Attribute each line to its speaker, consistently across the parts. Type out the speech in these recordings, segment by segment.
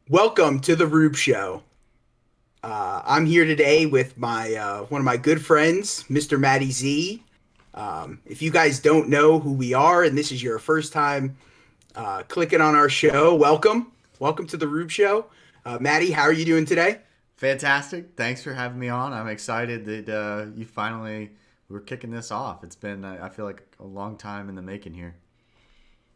Speaker 1: Welcome to the Rueb Show. I'm here today with my one of my good friends, Mr. Matty Z. If you guys don't know who we are and this is your first time clicking on our show, welcome to the Rueb Show. Matty, how are you doing today?
Speaker 2: Fantastic. Thanks for having me on. I'm excited that you finally were kicking this off. It's been, I feel like, a long time in the making here.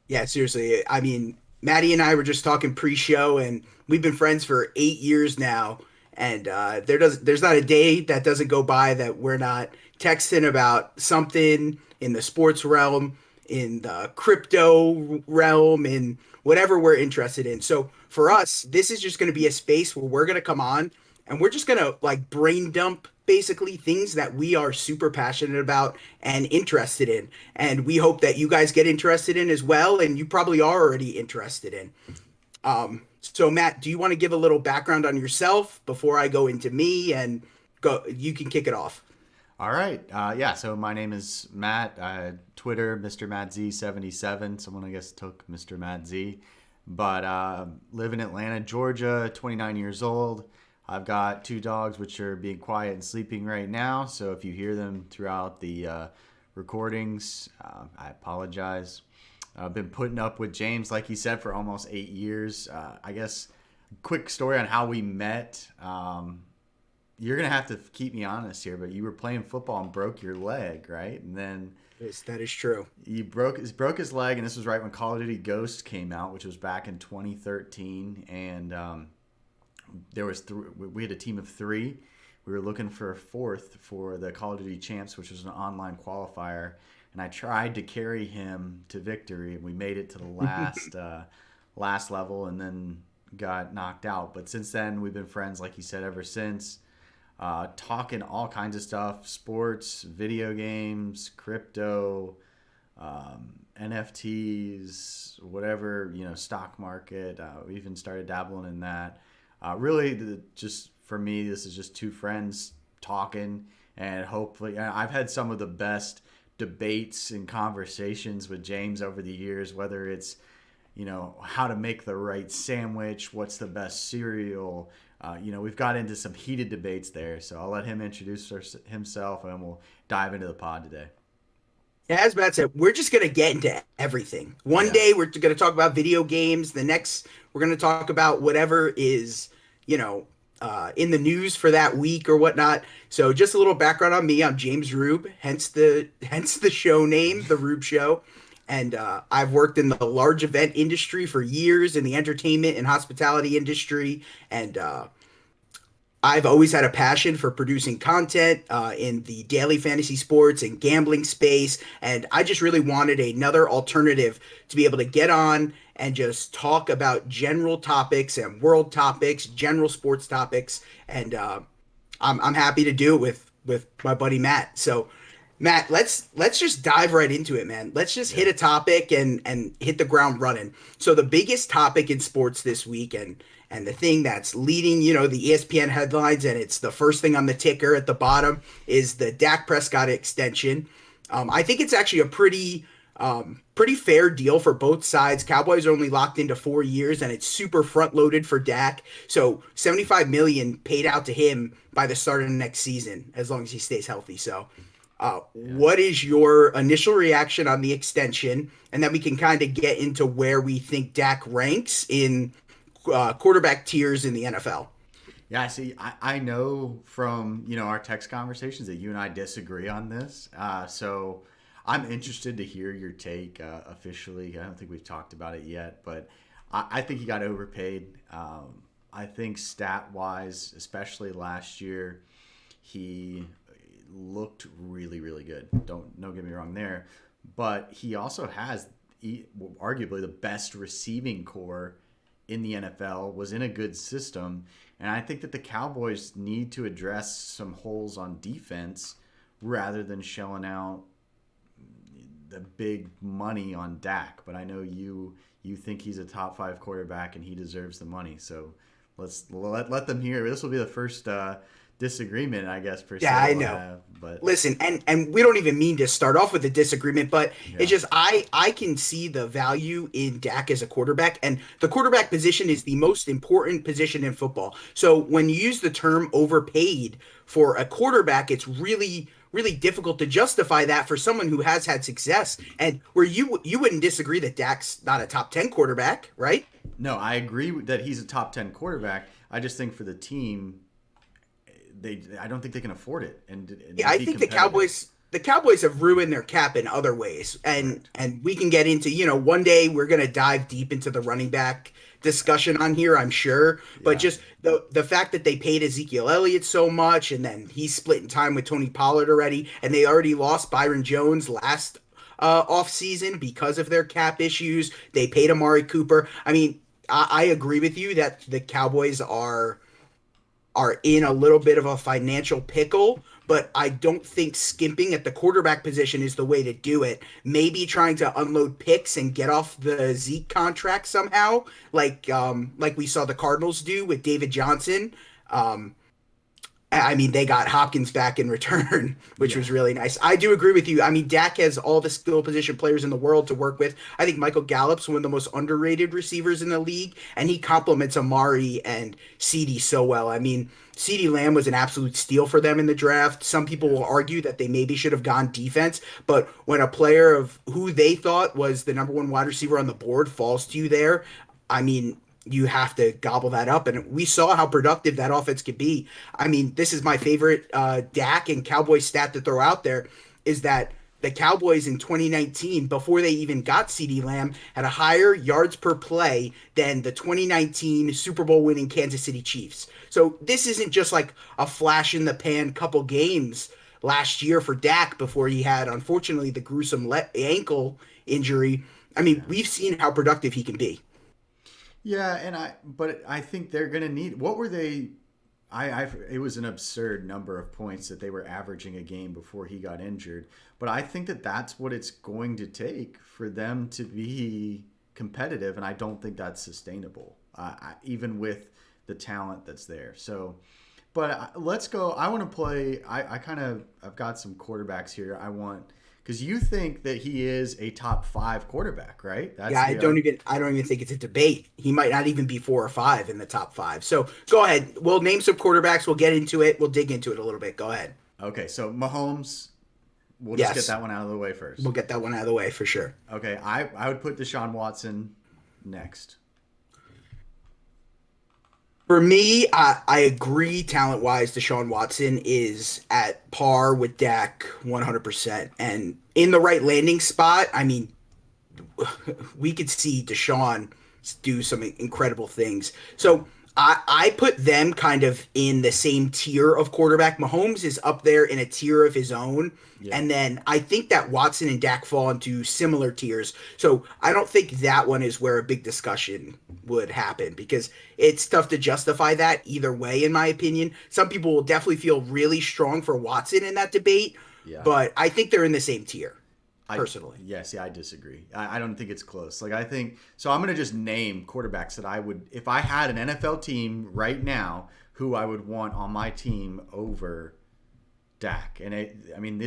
Speaker 1: Yeah, seriously. I mean, Maddie and I were just talking pre-show, and we've been friends for 8 years now. And there's not a day that doesn't go by that we're not texting about something in the sports realm, in the crypto realm, in whatever we're interested in. So for us, this is just going to be a space where we're going to come on and we're just going to like brain dump basically things that we are super passionate about and interested in. And we hope that you guys get interested in as well. And you probably are already interested in. So Matt, do you want to give a little background on yourself before I go into me and go? You can kick it off.
Speaker 2: All right. Yeah, so my name is Matt. Twitter, Mr. Matt Z77. Someone, I guess, took Mr. Matt Z. But live in Atlanta, Georgia, 29 years old. I've got two dogs, which are being quiet and sleeping right now. So if you hear them throughout the recordings, I apologize. I've been putting up with James, like he said, for almost 8 years. I guess quick story on how we met. You're gonna have to keep me honest here, but you were playing football and broke your leg, right? And then
Speaker 1: Yes, that is true.
Speaker 2: you broke his leg, and this was right when Call of Duty Ghost came out, which was back in 2013. And we had a team of three. We were looking for a fourth for the Call of Duty Champs, which was an online qualifier, and I tried to carry him to victory. We made it to the last level, and then got knocked out. But since then, we've been friends, like you said, ever since. Talking all kinds of stuff: sports, video games, crypto, NFTs, whatever, stock market. We even started dabbling in that. Really, just for me, this is just two friends talking, and hopefully, I've had some of the best debates and conversations with James over the years, whether it's how to make the right sandwich, what's the best cereal. We've got into some heated debates there, so I'll let him introduce himself, and we'll dive into the pod today.
Speaker 1: As Matt said, we're just going to get into everything. One
Speaker 2: Yeah.
Speaker 1: day we're going to talk about video games. The next, we're going to talk about whatever is, you know, in the news for that week or whatnot. So just a little background on me. I'm James Rube, hence the show name, The Rube Show. And I've worked in the large event industry for years in the entertainment and hospitality industry. And I've always had a passion for producing content in the daily fantasy sports and gambling space. And I just really wanted another alternative to be able to get on and just talk about general topics and world topics, general sports topics. And I'm happy to do it with my buddy Matt. So Matt, let's just dive right into it, man. Let's just hit
Speaker 2: Yeah.
Speaker 1: a topic and hit the ground running. So the biggest topic in sports this week and the thing that's leading, the ESPN headlines and it's the first thing on the ticker at the bottom is the Dak Prescott extension. I think it's actually a pretty fair deal for both sides. Cowboys are only locked into 4 years, and it's super front loaded for Dak. So 75 million paid out to him by the start of the next season, as long as he stays healthy. So
Speaker 2: Yeah.
Speaker 1: what is your initial reaction on the extension? And then we can kind of get into where we think Dak ranks in quarterback tiers in the NFL.
Speaker 2: Yeah, see, I know from our text conversations that you and I disagree on this. So I'm interested to hear your take officially. I don't think we've talked about it yet, but I think he got overpaid. I think stat wise, especially last year, he looked really, really good. Don't get me wrong there, but he also has arguably the best receiving core in the NFL. Was in a good system, and I think that the Cowboys need to address some holes on defense rather than shelling out the big money on Dak. But I know you think he's a top five quarterback and he deserves the money. So let them hear. This will be the first disagreement, I guess, per
Speaker 1: Yeah,
Speaker 2: se
Speaker 1: I
Speaker 2: we'll
Speaker 1: know.
Speaker 2: have. But
Speaker 1: Listen, and we don't even mean to start off with a disagreement, but
Speaker 2: yeah,
Speaker 1: it's just I can see the value in Dak as a quarterback, and the quarterback position is the most important position in football. So when you use the term overpaid for a quarterback, it's really difficult to justify that for someone who has had success. And where you wouldn't disagree that Dak's not a top 10 quarterback, right?
Speaker 2: no, I agree that he's a top 10 quarterback. I just think for the team, I don't think they can afford it
Speaker 1: Yeah,
Speaker 2: and
Speaker 1: I
Speaker 2: be
Speaker 1: think
Speaker 2: competitive.
Speaker 1: The Cowboys have ruined their cap in other ways.
Speaker 2: Correct.
Speaker 1: And we can get into, one day we're going to dive deep into the running back discussion on here, I'm sure. But
Speaker 2: Yeah.
Speaker 1: just the fact that they paid Ezekiel Elliott so much and then he's splitting time with Tony Pollard already and they already lost Byron Jones last off season because of their cap issues. They paid Amari Cooper. I mean, I agree with you that the Cowboys are in a little bit of a financial pickle, but I don't think skimping at the quarterback position is the way to do it. Maybe trying to unload picks and get off the Zeke contract somehow, like we saw the Cardinals do with David Johnson. Um, I mean, they got Hopkins back in return, which
Speaker 2: Yeah.
Speaker 1: was really nice. I do agree with you. I mean, Dak has all the skill position players in the world to work with. I think Michael Gallup's one of the most underrated receivers in the league, and he complements Amari and CeeDee so well. I mean, CeeDee Lamb was an absolute steal for them in the draft. Some people
Speaker 2: Yeah.
Speaker 1: will argue that they maybe should have gone defense, but when a player of who they thought was the number one wide receiver on the board falls to you there, I mean, you have to gobble that up. And we saw how productive that offense could be. I mean, this is my favorite Dak and Cowboys stat to throw out there is that the Cowboys in 2019, before they even got CeeDee Lamb, had a higher yards per play than the 2019 Super Bowl winning Kansas City Chiefs. So this isn't just like a flash in the pan couple games last year for Dak before he had, unfortunately, the gruesome ankle injury. I mean,
Speaker 2: Yeah.
Speaker 1: we've seen how productive he can be.
Speaker 2: Yeah, but I think they're gonna need. What were they? It was an absurd number of points that they were averaging a game before he got injured. But I think that that's what it's going to take for them to be competitive, and I don't think that's sustainable, even with the talent that's there. So, but let's go. I want to play. I've got some quarterbacks here. Because you think that he is a top five quarterback, right? That's
Speaker 1: Yeah,
Speaker 2: the
Speaker 1: I don't even think it's a debate. He might not even be 4 or 5 in the top 5. So go ahead. We'll name some quarterbacks. We'll get into it. We'll dig into it a little bit. Go ahead.
Speaker 2: Okay, so Mahomes, we'll just get
Speaker 1: Yes,
Speaker 2: that one out of the way first.
Speaker 1: we'll get that one out of the way for sure.
Speaker 2: Okay, I would put Deshaun Watson next.
Speaker 1: For me, I agree. Talent wise, Deshaun Watson is at par with Dak 100%. And in the right landing spot, I mean, we could see Deshaun do some incredible things. So I put them kind of in the same tier of quarterback. Mahomes is up there in a tier of his own.
Speaker 2: Yeah,
Speaker 1: And then I think that Watson and Dak fall into similar tiers. So I don't think that one is where a big discussion would happen because it's tough to justify that either way, in my opinion. Some people will definitely feel really strong for Watson in that debate,
Speaker 2: yeah.
Speaker 1: but I think they're in the same tier,
Speaker 2: I
Speaker 1: personally.
Speaker 2: yeah, see, I disagree. I don't think it's close. Like I think so. I'm gonna just name quarterbacks that I would, if I had an NFL team right now, who I would want on my team over Dak. And I mean,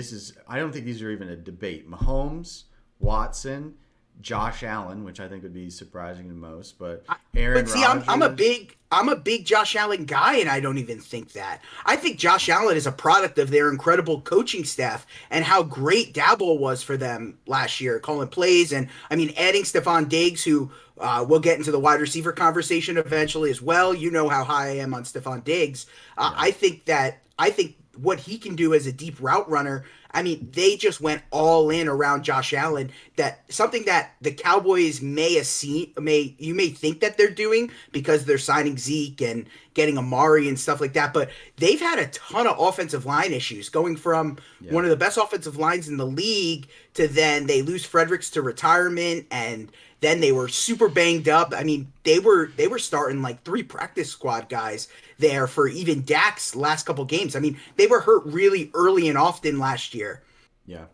Speaker 2: I don't think these are even a debate. Mahomes, Watson, Josh Allen, which I think would be surprising to most, but Aaron
Speaker 1: But see,
Speaker 2: Rodgers.
Speaker 1: I'm a big Josh Allen guy, and I don't even think that. I think Josh Allen is a product of their incredible coaching staff and how great Dabble was for them last year, calling plays, and I mean adding Stephon Diggs, who we'll get into the wide receiver conversation eventually as well. You know how high I am on Stephon Diggs.
Speaker 2: Yeah,
Speaker 1: I think what he can do as a deep route runner. I mean, they just went all in around Josh Allen. That something that the Cowboys may have seen, you may think that they're doing because they're signing Zeke and getting Amari and stuff like that. But they've had a ton of offensive line issues, going from
Speaker 2: yeah,
Speaker 1: one of the best offensive lines in the league to then they lose Fredericks to retirement and then they were super banged up. I mean, they were starting like 3 practice squad guys there for even Dak's last couple games. I mean, they were hurt really early and often last year.
Speaker 2: yeah.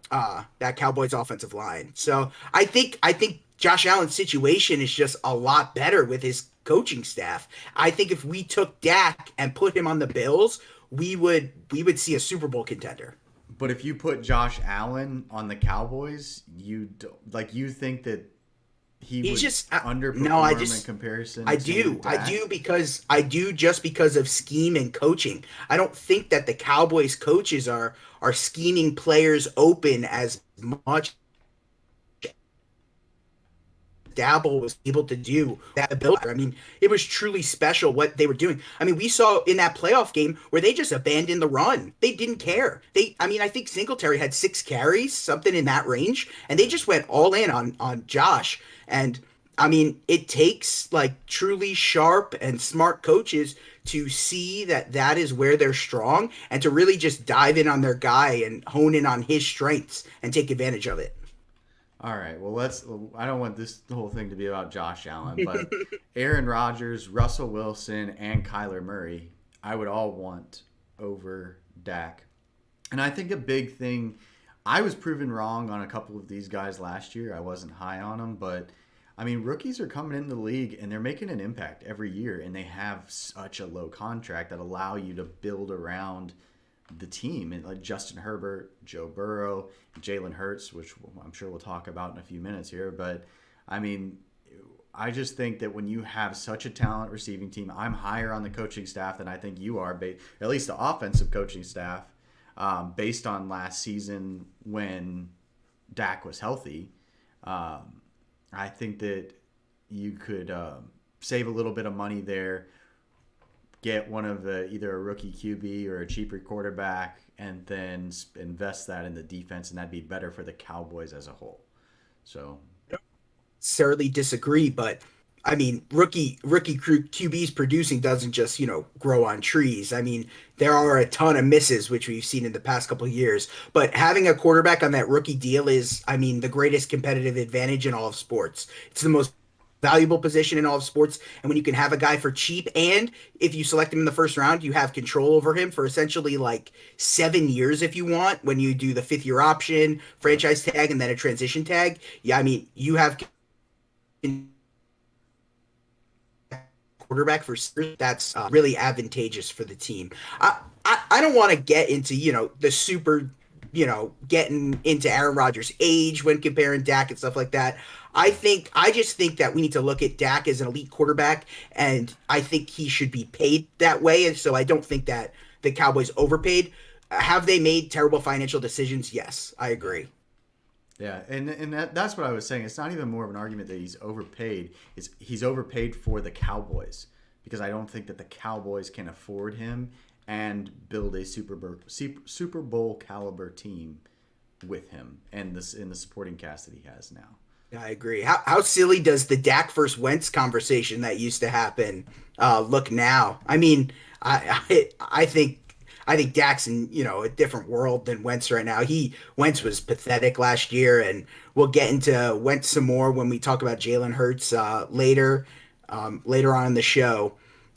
Speaker 1: That Cowboys offensive line. So I think Josh Allen's situation is just a lot better with his coaching staff. I think if we took Dak and put him on the Bills, we would see a Super Bowl contender.
Speaker 2: But if you put Josh Allen on the Cowboys, you think that he
Speaker 1: He's
Speaker 2: would
Speaker 1: just no,
Speaker 2: underperform in comparison to
Speaker 1: I
Speaker 2: Dak?
Speaker 1: do because I do just because of scheme and coaching. I don't think that the Cowboys coaches are scheming players open as much Dabble was able to do that ability. I mean, it was truly special what they were doing. I mean, we saw in that playoff game where they just abandoned the run. They didn't care. I mean, I think Singletary had 6 carries, something in that range, and they just went all in on Josh. And I mean, it takes like truly sharp and smart coaches to see that that is where they're strong and to really just dive in on their guy and hone in on his strengths and take advantage of it.
Speaker 2: All right. Well, I don't want this whole thing to be about Josh Allen, but Aaron Rodgers, Russell Wilson, and Kyler Murray, I would all want over Dak. And I think a big thing, I was proven wrong on a couple of these guys last year. I wasn't high on them, but I mean, rookies are coming in the league and they're making an impact every year, and they have such a low contract that allow you to build around the team, and like Justin Herbert, Joe Burrow, Jalen Hurts, which I'm sure we'll talk about in a few minutes here. But I mean, I just think that when you have such a talent receiving team, I'm higher on the coaching staff than I think you are, at least the offensive coaching staff, based on last season when Dak was healthy. I think that you could save a little bit of money there, get one of either a rookie QB or a cheaper quarterback, and then invest that in the defense, and that'd be better for the Cowboys as a whole. So,
Speaker 1: Necessarily disagree, but I mean, rookie QBs producing doesn't just grow on trees. I mean, there are a ton of misses which we've seen in the past couple of years, but having a quarterback on that rookie deal is, I mean, the greatest competitive advantage in all of sports. It's the most valuable position in all of sports, and when you can have a guy for cheap, and if you select him in the first round, you have control over him for essentially like 7 years if you want, when you do the 5th year option, franchise tag, and then a transition tag. Yeah, I mean, you have quarterback for that's really advantageous for the team. I don't want to get into the super getting into Aaron Rodgers' age when comparing Dak and stuff like that. I just think that we need to look at Dak as an elite quarterback, and I think he should be paid that way. And so I don't think that the Cowboys overpaid. Have they made terrible financial decisions? Yes, I agree.
Speaker 2: yeah, and that's what I was saying. It's not even more of an argument that he's overpaid. He's overpaid for the Cowboys, because I don't think that the Cowboys can afford him and build a Super Bowl caliber team with him and this in the supporting cast that he has now.
Speaker 1: I agree. How silly does the Dak versus Wentz conversation that used to happen look now? I mean, I think Dak's in a different world than Wentz right now. Wentz was pathetic last year, and we'll get into Wentz some more when we talk about Jalen Hurts later on in the show.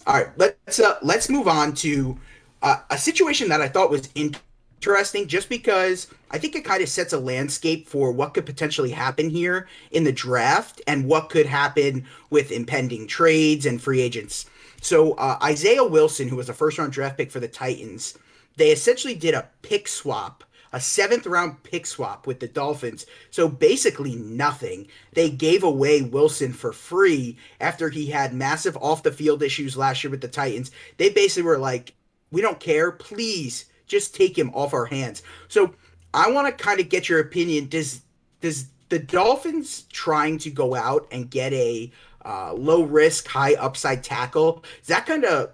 Speaker 1: All right, let's move on to a situation that I thought was interesting, just because I think it kind of sets a landscape for what could potentially happen here in the draft and what could happen with impending trades and free agents. So Isiah Wilson, who was a first-round draft pick for the Titans, they essentially did a pick swap, a 7th-round pick swap with the Dolphins. So basically nothing. They gave away Wilson for free after he had massive off-the-field issues last year with the Titans. They basically were like, we don't care. Please just take him off our hands. So I want to kind of get your opinion. Does the Dolphins trying to go out and get a low risk, high upside tackle, does that kind of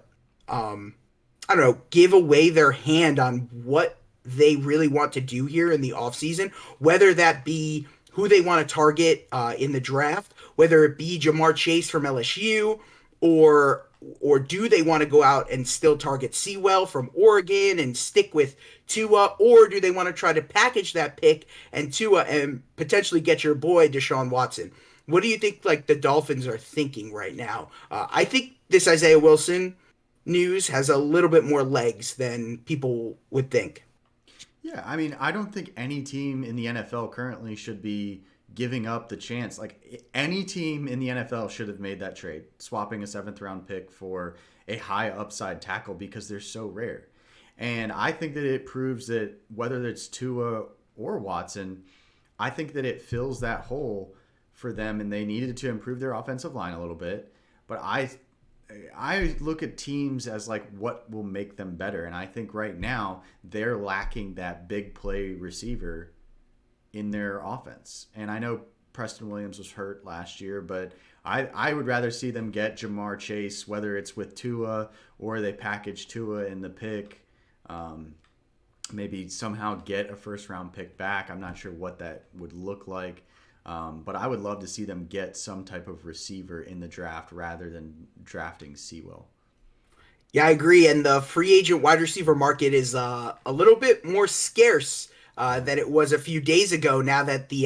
Speaker 1: I don't know, give away their hand on what they really want to do here in the offseason, whether that be who they want to target in the draft, whether it be Jamar Chase from LSU, or do they want to go out and still target Sewell from Oregon and stick with Tua, or do they want to try to package that pick and Tua and potentially get your boy Deshaun Watson? What do you think like the Dolphins are thinking right now? I think this Isiah Wilson news has a little bit more legs than people would think.
Speaker 2: Yeah, I mean, I don't think any team in the NFL currently should be giving up the chance. Like, any team in the NFL should have made that trade, swapping a 7th round pick for a high upside tackle, because they're so rare. And I think that it proves that whether it's Tua or Watson, I think that it fills that hole for them, and they needed to improve their offensive line a little bit. But I look at teams as like what will make them better, and I think right now they're lacking that big play receiver in their offense. And I know Preston Williams was hurt last year, but I would rather see them get Jamar Chase, whether it's with Tua or they package Tua in the pick. Maybe somehow get a first round pick back. I'm not sure what that would look like. But I would love to see them get some type of receiver in the draft rather than drafting Sewell.
Speaker 1: Yeah, I agree. And the free agent wide receiver market is a little bit more scarce than it was a few days ago. Now that the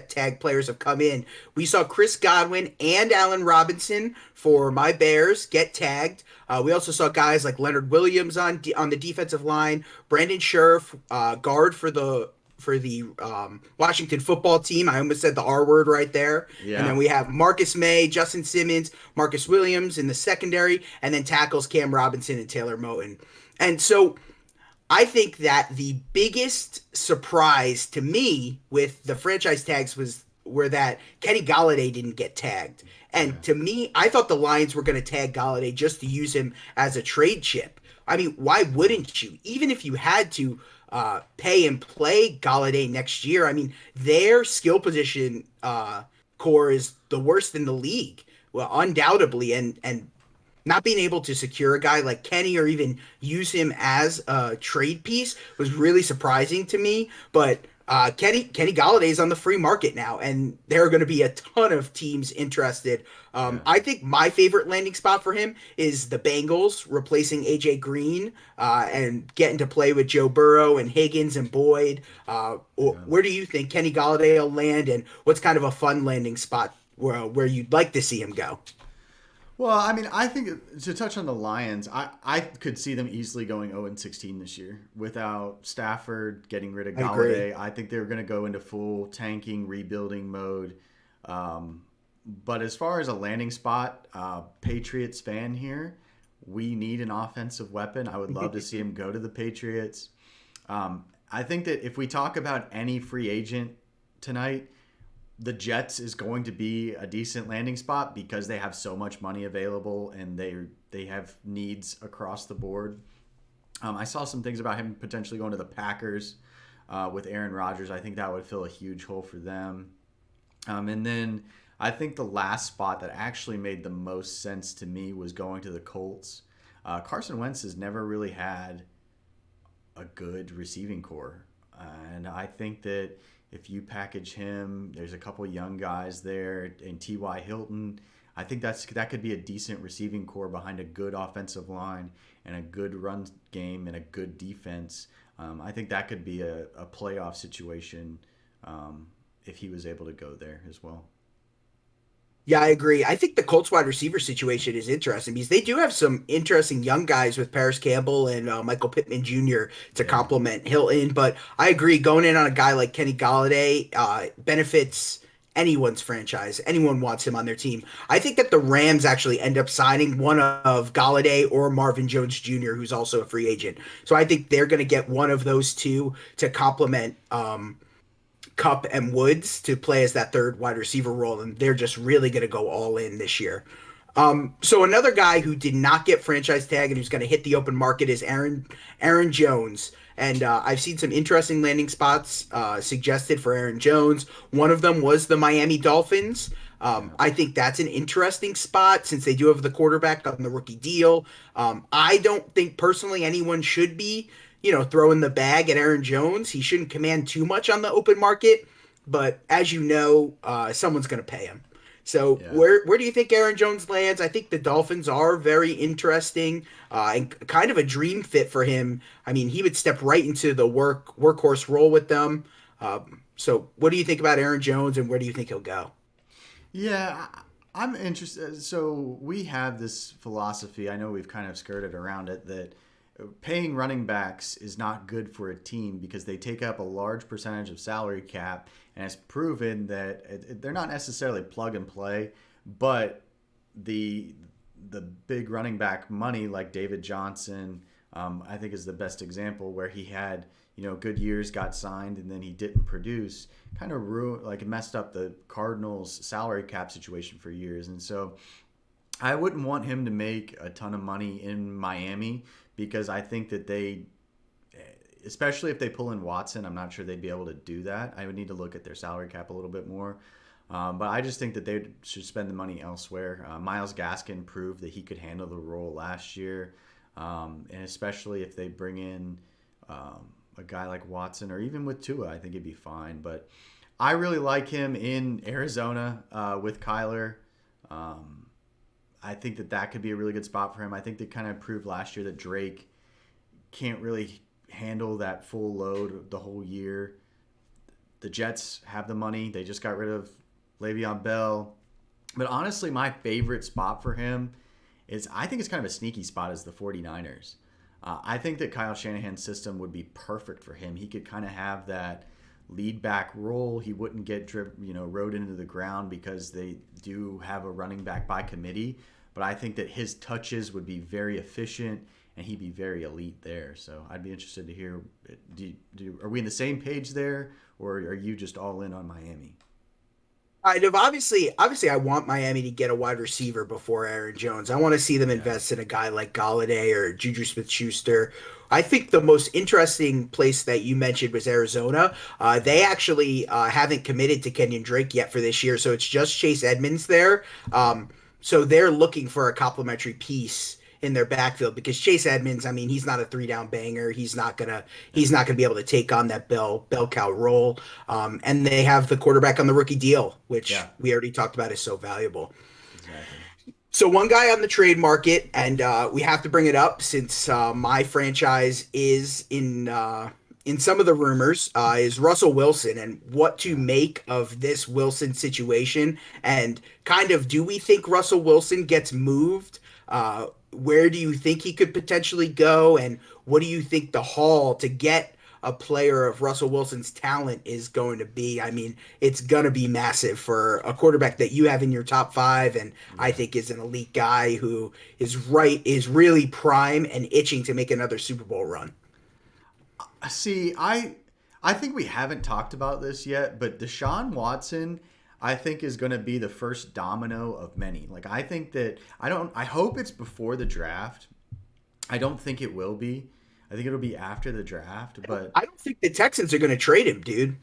Speaker 1: tag players have come in, we saw Chris Godwin and Allen Robinson for my Bears get tagged. We also saw guys like Leonard Williams on the defensive line, Brandon Scherf, guard for the Washington football team. I almost said the R word right there.
Speaker 2: Yeah.
Speaker 1: And then we have Marcus May, Justin Simmons, Marcus Williams in the secondary, and then tackles Cam Robinson and Taylor Moton. And so I think that the biggest surprise to me with the franchise tags were that Kenny Golladay didn't get tagged. And to me, I thought the Lions were going to tag Golladay just to use him as a trade chip. I mean, why wouldn't you? Even if you had to pay and play Golloday next year. I mean, their skill position core is the worst in the league, well, undoubtedly, and not being able to secure a guy like Kenny or even use him as a trade piece was really surprising to me. But Kenny Golladay is on the free market now, and there are going to be a ton of teams interested. I think my favorite landing spot for him is the Bengals, replacing AJ Green and getting to play with Joe Burrow and Higgins and Boyd. Where do you think Kenny Golladay will land, and what's kind of a fun landing spot where you'd like to see him go?
Speaker 2: Well, I mean, I think to touch on the Lions, I could see them easily going 0-16 this year without Stafford, getting rid of Golloday. I think they're going to go into full tanking, rebuilding mode. But as far as a landing spot, Patriots fan here, we need an offensive weapon. I would love to see him go to the Patriots. I think that if we talk about any free agent tonight, the Jets is going to be a decent landing spot because they have so much money available and they have needs across the board. I saw some things about him potentially going to the Packers with Aaron Rodgers. I think that would fill a huge hole for them. And then I think the last spot that actually made the most sense to me was going to the Colts. Carson Wentz has never really had a good receiving core. And I think that if you package him, there's a couple young guys there, and T.Y. Hilton. I think that could be a decent receiving core behind a good offensive line and a good run game and a good defense. I think that could be a playoff situation if he was able to go there as well.
Speaker 1: Yeah, I agree. I think the Colts wide receiver situation is interesting because they do have some interesting young guys with Paris Campbell and Michael Pittman Jr. to complement Hilton. But I agree, going in on a guy like Kenny Golladay benefits anyone's franchise. Anyone wants him on their team. I think that the Rams actually end up signing one of Golladay or Marvin Jones Jr., who's also a free agent. So I think they're going to get one of those two to complement Kupp and Woods to play as that third wide receiver role, and they're just really going to go all in this year. So another guy who did not get franchise tag and who's going to hit the open market is Aaron Jones. And I've seen some interesting landing spots suggested for Aaron Jones. One of them was the Miami Dolphins. I think that's an interesting spot since they do have the quarterback on the rookie deal. I don't think personally anyone should be throwing the bag at Aaron Jones. He shouldn't command too much on the open market, but as you know, someone's going to pay him. So where do you think Aaron Jones lands? I think the Dolphins are very interesting and kind of a dream fit for him. I mean, he would step right into the workhorse role with them. So what do you think about Aaron Jones, and where do you think he'll go?
Speaker 2: Yeah, I'm interested. So we have this philosophy, I know we've kind of skirted around it, that paying running backs is not good for a team because they take up a large percentage of salary cap, and it's proven that they're not necessarily plug and play, but the big running back money like David Johnson I think is the best example where he had, good years, got signed, and then he didn't produce, kind of ruined, like it messed up the Cardinals' salary cap situation for years. And so I wouldn't want him to make a ton of money in Miami because I think that they, especially if they pull in Watson, I'm not sure they'd be able to do that. I would need to look at their salary cap a little bit more. But I just think that they should spend the money elsewhere. Myles Gaskin proved that he could handle the role last year. And especially if they bring in a guy like Watson or even with Tua, I think it'd be fine. But I really like him in Arizona with Kyler. I think that could be a really good spot for him. I think they kind of proved last year that Drake can't really handle that full load the whole year. The Jets have the money. They just got rid of Le'Veon Bell. But honestly, my favorite spot for him is, I think it's kind of a sneaky spot, is the 49ers. I think that Kyle Shanahan's system would be perfect for him. He could kind of have that lead back role. He wouldn't get rode into the ground because they do have a running back by committee. But I think that his touches would be very efficient and he'd be very elite there. So I'd be interested to hear, are we in the same page there, or are you just all in on Miami?
Speaker 1: Obviously, I want Miami to get a wide receiver before Aaron Jones. I want to see them invest in a guy like Golloday or Juju Smith-Schuster. I think the most interesting place that you mentioned was Arizona. They actually haven't committed to Kenyon Drake yet for this year, so it's just Chase Edmonds there. So they're looking for a complementary piece in their backfield because Chase Edmonds, I mean, he's not a 3-down banger. He's not gonna be able to take on that bell cow role. And they have the quarterback on the rookie deal, which we already talked about is so valuable.
Speaker 2: Exactly.
Speaker 1: So one guy on the trade market, and we have to bring it up since my franchise is in some of the rumors, is Russell Wilson, and what to make of this Wilson situation, and kind of, do we think Russell Wilson gets moved? Where do you think he could potentially go? And what do you think the haul to get a player of Russell Wilson's talent is going to be? I mean, it's going to be massive for a quarterback that you have in your top 5, and I think is an elite guy who is really prime and itching to make another Super Bowl run.
Speaker 2: See, I think we haven't talked about this yet, but Deshaun Watson, I think, is going to be the first domino of many. Like, I think that I hope it's before the draft. I don't think it will be. I think it'll be after the draft, but
Speaker 1: I don't think the Texans are going to trade him, dude.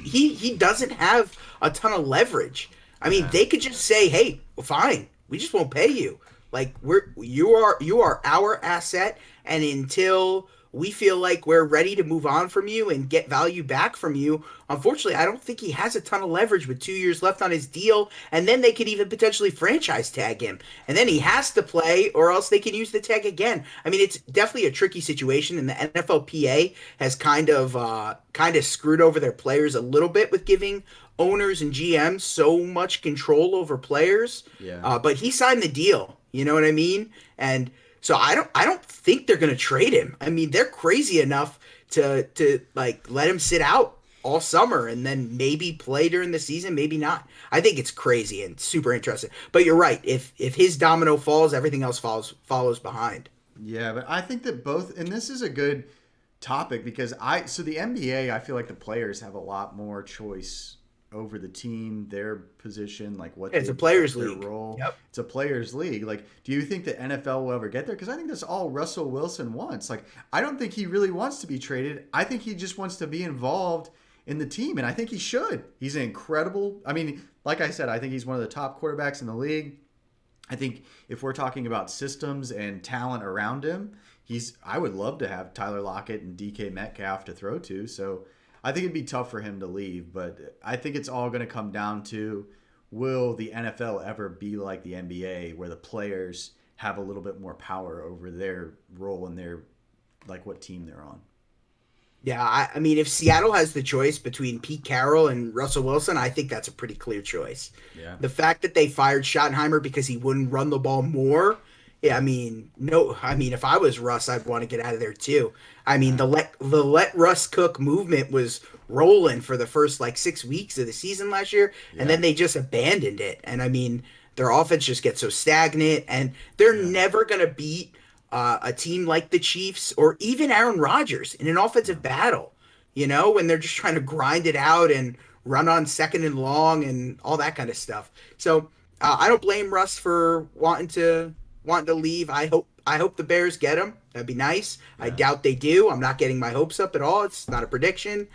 Speaker 1: He doesn't have a ton of leverage. I mean, they could just say, "Hey, well, fine, we just won't pay you. Like, you are our asset, and until we feel like we're ready to move on from you and get value back from you." Unfortunately, I don't think he has a ton of leverage with 2 years left on his deal, and then they could even potentially franchise tag him, and then he has to play, or else they can use the tag again. I mean, it's definitely a tricky situation, and the NFLPA has kind of screwed over their players a little bit with giving owners and GMs so much control over players.
Speaker 2: Yeah.
Speaker 1: But he signed the deal. You know what I mean? And so I don't think they're going to trade him. I mean, they're crazy enough to like let him sit out all summer and then maybe play during the season, maybe not. I think it's crazy and super interesting. But you're right. If his domino falls, everything else follows behind.
Speaker 2: Yeah, but I think that both, and this is a good topic because so the NBA, I feel like the players have a lot more choice over the team, their position, like
Speaker 1: it's a players'
Speaker 2: their
Speaker 1: league.
Speaker 2: role.
Speaker 1: Yep.
Speaker 2: It's a players' league. Like, do you think the NFL will ever get there? Because I think that's all Russell Wilson wants. Like, I don't think he really wants to be traded. I think he just wants to be involved in the team, and I think he should. He's an incredible. I mean, like I said, I think he's one of the top quarterbacks in the league. I think if we're talking about systems and talent around him, I would love to have Tyler Lockett and DK Metcalf to throw to. So I think it'd be tough for him to leave, but I think it's all going to come down to, will the NFL ever be like the NBA, where the players have a little bit more power over their role and their, like, what team they're on?
Speaker 1: Yeah, I mean, if Seattle has the choice between Pete Carroll and Russell Wilson, I think that's a pretty clear choice.
Speaker 2: Yeah.
Speaker 1: The fact that they fired Schottenheimer because he wouldn't run the ball more, yeah, I mean, if I was Russ, I'd want to get out of there too. I mean, the let Russ cook movement was rolling for the first 6 weeks of the season last year, and then they just abandoned it. And I mean, their offense just gets so stagnant, and they're never gonna beat a team like the Chiefs or even Aaron Rodgers in an offensive battle, when they're just trying to grind it out and run on second and long and all that kind of stuff. So I don't blame Russ for wanting to leave. I hope the Bears get him. That'd be nice. I
Speaker 2: Yeah.
Speaker 1: doubt they do. I'm not getting my hopes up at all. It's not a prediction.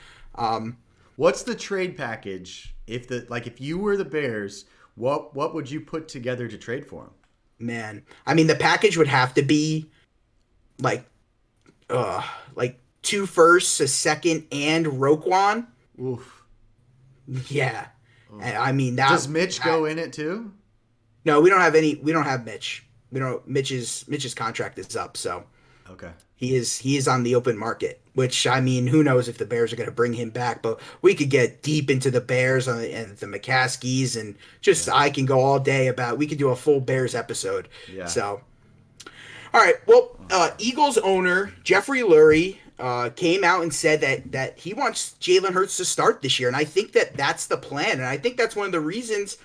Speaker 2: What's the trade package if you were the Bears? What would you put together to trade for him?
Speaker 1: Man, I mean, the package would have to be like, like 2 firsts, a second, and Roquan.
Speaker 2: Oof.
Speaker 1: Yeah,
Speaker 2: Oof.
Speaker 1: and I mean that.
Speaker 2: Does Mitch go in it too?
Speaker 1: No, we don't have any. We don't have Mitch. We don't. Mitch's contract is up, so
Speaker 2: Okay.
Speaker 1: he is on the open market. Which, I mean, who knows if the Bears are going to bring him back? But we could get deep into the Bears and the McCaskies, and just I can go all day about. We could do a full Bears episode.
Speaker 2: Yeah.
Speaker 1: So, all right. Well, Eagles owner Jeffrey Lurie came out and said that he wants Jalen Hurts to start this year, and I think that's the plan, and I think that's one of the reasons.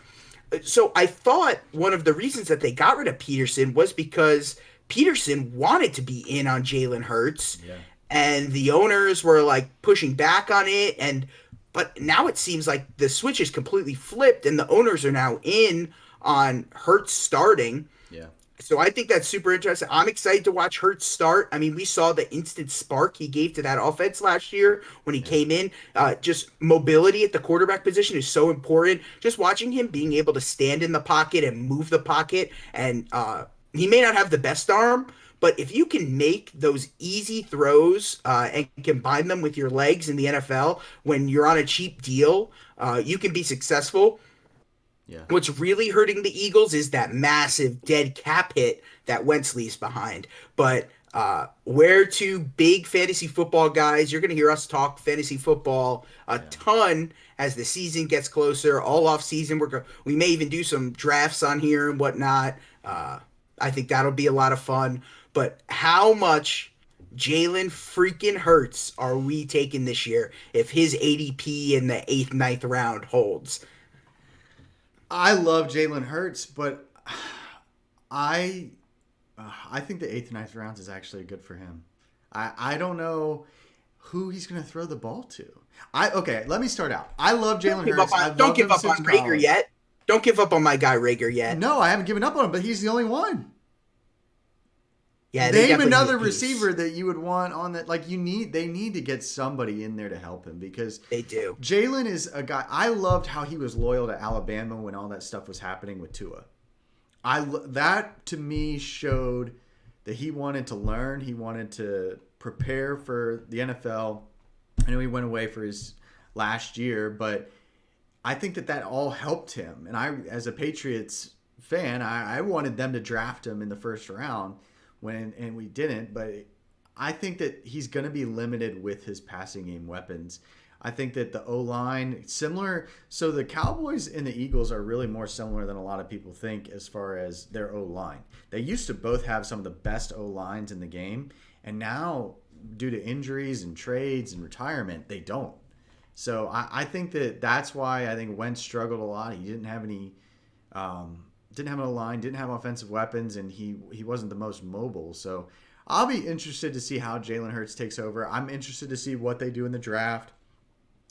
Speaker 1: So I thought one of the reasons that they got rid of Peterson was because Peterson wanted to be in on Jalen Hurts.
Speaker 2: Yeah.
Speaker 1: And the owners were like pushing back on it, but now it seems like the switch is completely flipped, and the owners are now in on Hurts starting.
Speaker 2: Yeah.
Speaker 1: So I think that's super interesting. I'm excited to watch Hurts start. I mean, we saw the instant spark he gave to that offense last year when he came in. Just mobility at the quarterback position is so important. Just watching him being able to stand in the pocket and move the pocket, and he may not have the best arm, but if you can make those easy throws and combine them with your legs in the NFL when you're on a cheap deal, you can be successful.
Speaker 2: Yeah.
Speaker 1: What's really hurting the Eagles is that massive dead cap hit that Wentz leaves behind. But we're two big fantasy football guys. You're going to hear us talk fantasy football a ton as the season gets closer. All off season, we may even do some drafts on here and whatnot. I think that'll be a lot of fun. But how much Jalen freaking Hurts are we taking this year if his ADP in the 8th, 9th round holds?
Speaker 2: I love Jalen Hurts, but I think the 8th, 9th rounds is actually good for him. I don't know who he's going to throw the ball to. Okay, let me start out. I love Jalen Hurts.
Speaker 1: Don't give up on Rager yet. Don't give up on my guy Rager yet.
Speaker 2: No, I haven't given up on him, but he's the only one.
Speaker 1: Yeah,
Speaker 2: name another receiver that you would want on that. Like they need to get somebody in there to help him because
Speaker 1: they do.
Speaker 2: Jalen is a guy. I loved how he was loyal to Alabama when all that stuff was happening with Tua. That to me showed that he wanted to learn. He wanted to prepare for the NFL. I know he went away for his last year, but I think that all helped him. And I, as a Patriots fan, I wanted them to draft him in the first round. And we didn't, but I think that he's going to be limited with his passing game weapons. I think that the O-line, similar. So the Cowboys and the Eagles are really more similar than a lot of people think as far as their O-line. They used to both have some of the best O-lines in the game, and now due to injuries and trades and retirement, they don't. So I think that's why I think Wentz struggled a lot. He didn't have any didn't have an O-line, didn't have offensive weapons, and he wasn't the most mobile. So I'll be interested to see how Jalen Hurts takes over. I'm interested to see what they do in the draft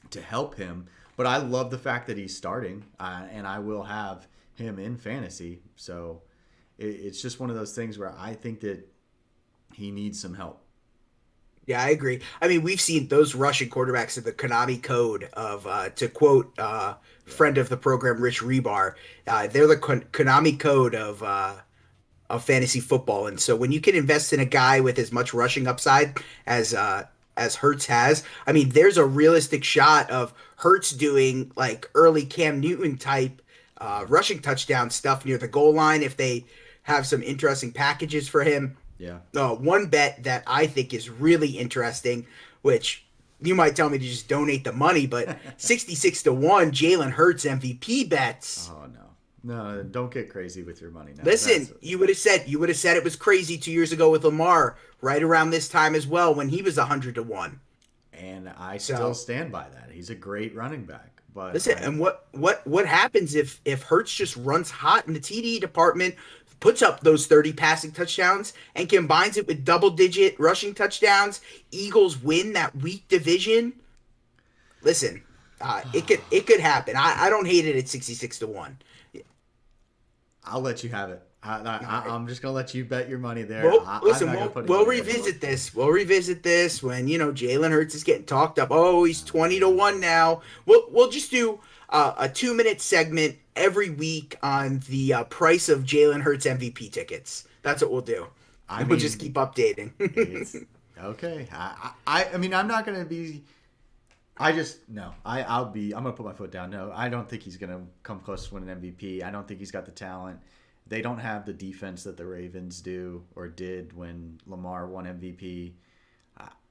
Speaker 2: to help him. But I love the fact that he's starting, and I will have him in fantasy. So it's just one of those things where I think that he needs some help.
Speaker 1: Yeah, I agree. I mean, we've seen those rushing quarterbacks in the Konami code of, to quote friend of the program, Rich Rebar, they're the Konami code of fantasy football. And so when you can invest in a guy with as much rushing upside as Hurts has, I mean, there's a realistic shot of Hurts doing like early Cam Newton type rushing touchdown stuff near the goal line if they have some interesting packages for him.
Speaker 2: Yeah.
Speaker 1: One bet that I think is really interesting, which you might tell me to just donate the money, but 66-1 Jalen Hurts MVP bets.
Speaker 2: Oh no, don't get crazy with your money now.
Speaker 1: Listen, you would have said it was crazy 2 years ago with Lamar, right around this time as well when he was 100-1.
Speaker 2: And I still stand by that. He's a great running back. But
Speaker 1: listen, and what happens if Hurts just runs hot in the TD department? puts up those 30 passing touchdowns and combines it with double-digit rushing touchdowns, Eagles win that weak division. Listen, it could happen. I don't hate it at 66-1.
Speaker 2: I'll let you have it. I'm just gonna let you bet your money there.
Speaker 1: Well, listen, we'll revisit this. We'll revisit this when Jalen Hurts is getting talked up. Oh, he's 20-1 now. We'll just do a 2-minute segment every week on the price of Jalen Hurts MVP tickets. That's what we'll do. We'll just keep updating.
Speaker 2: Okay. I mean, I'm not gonna be. I'm gonna put my foot down. No, I don't think he's gonna come close to winning MVP. I don't think he's got the talent. They don't have the defense that the Ravens do or did when Lamar won MVP.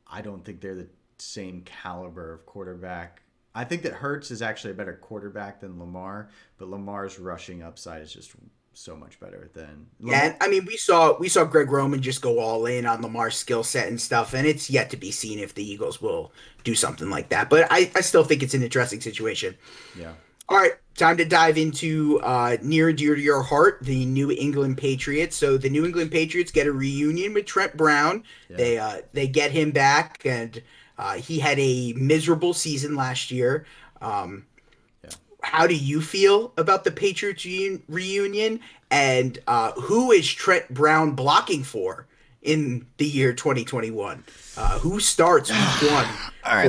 Speaker 2: I don't think they're the same caliber of quarterback. I think that Hurts is actually a better quarterback than Lamar, but Lamar's rushing upside is just so much better than Lamar.
Speaker 1: Yeah, I mean, we saw Greg Roman just go all in on Lamar's skill set and stuff, and it's yet to be seen if the Eagles will do something like that. But I still think it's an interesting situation.
Speaker 2: Yeah.
Speaker 1: All right, time to dive into near and dear to your heart, the New England Patriots. So the New England Patriots get a reunion with Trent Brown. Yeah. They get him back, and he had a miserable season last year. How do you feel about the Patriots reunion, and who is Trent Brown blocking for in the year 2021? Who starts week one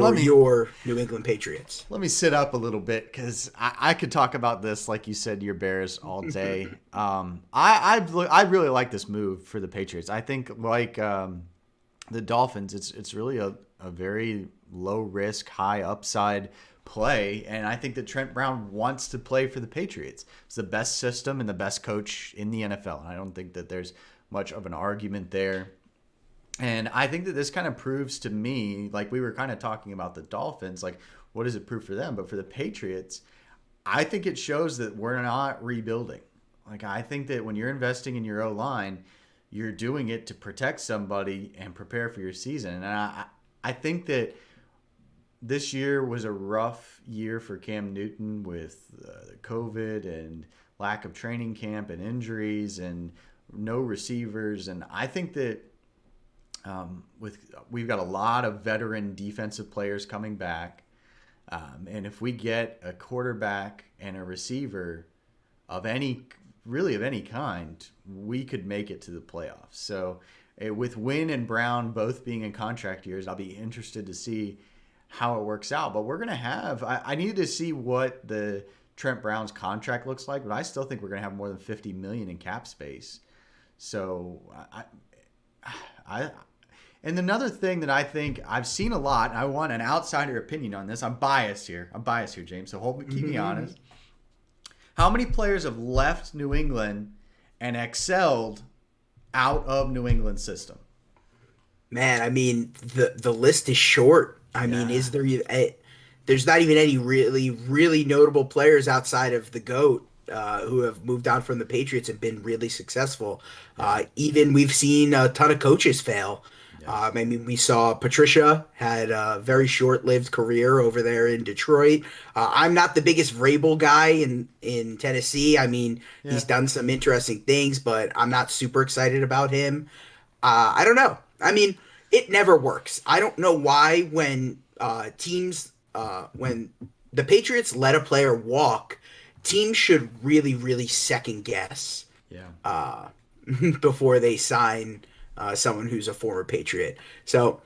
Speaker 1: for your New England Patriots?
Speaker 2: Let me sit up a little bit because I could talk about this, like you said, your Bears all day. I really like this move for the Patriots. I think like the Dolphins, it's really a very low risk, high upside play, and I think that Trent Brown wants to play for the Patriots. It's the best system and the best coach in the NFL, and I don't think that there's much of an argument there. And I think that this kind of proves to me, like we were kind of talking about the Dolphins, like what does it prove for them? But for the Patriots, I think it shows that we're not rebuilding. Like I think that when you're investing in your O-line, you're doing it to protect somebody and prepare for your season. And I think that this year was a rough year for Cam Newton with COVID and lack of training camp and injuries and no receivers. And I think that we've got a lot of veteran defensive players coming back. And if we get a quarterback and a receiver of any kind, we could make it to the playoffs. So with Wynn and Brown both being in contract years, I'll be interested to see how it works out. But we're going to have, I needed to see what the Trent Brown's contract looks like, but I still think we're going to have more than $50 million in cap space. So and another thing that I think I've seen a lot, and I want an outsider opinion on this. I'm biased here, James. So keep me honest. How many players have left New England and excelled out of New England's system?
Speaker 1: Man, I mean, the list is short. I mean, is there? There's not even any really notable players outside of the GOAT who have moved on from the Patriots and been really successful. Even we've seen a ton of coaches fail. I mean, we saw Patricia had a very short-lived career over there in Detroit. I'm not the biggest Vrabel guy in Tennessee. I mean, he's done some interesting things, but I'm not super excited about him. I don't know. I mean, it never works. I don't know why when when the Patriots let a player walk, teams should really second guess before they sign someone who's a former Patriot. So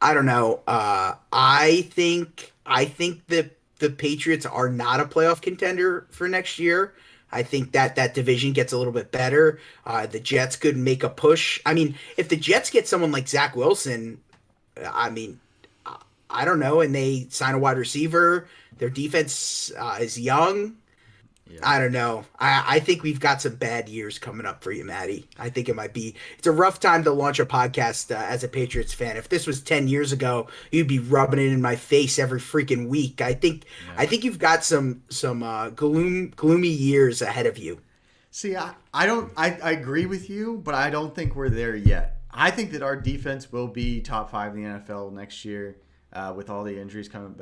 Speaker 1: I don't know. I think that the Patriots are not a playoff contender for next year. I think that division gets a little bit better. The Jets could make a push. I mean, if the Jets get someone like Zach Wilson, I mean, I don't know, and they sign a wide receiver, their defense is young. I don't know. I think we've got some bad years coming up for you, Maddie. I think it's a rough time to launch a podcast as a Patriots fan. If this was 10 years ago, you'd be rubbing it in my face every freaking week. I think you've got some gloomy years ahead of you.
Speaker 2: See, I agree with you, but I don't think we're there yet. I think that our defense will be top 5 in the NFL next year. With all the injuries coming,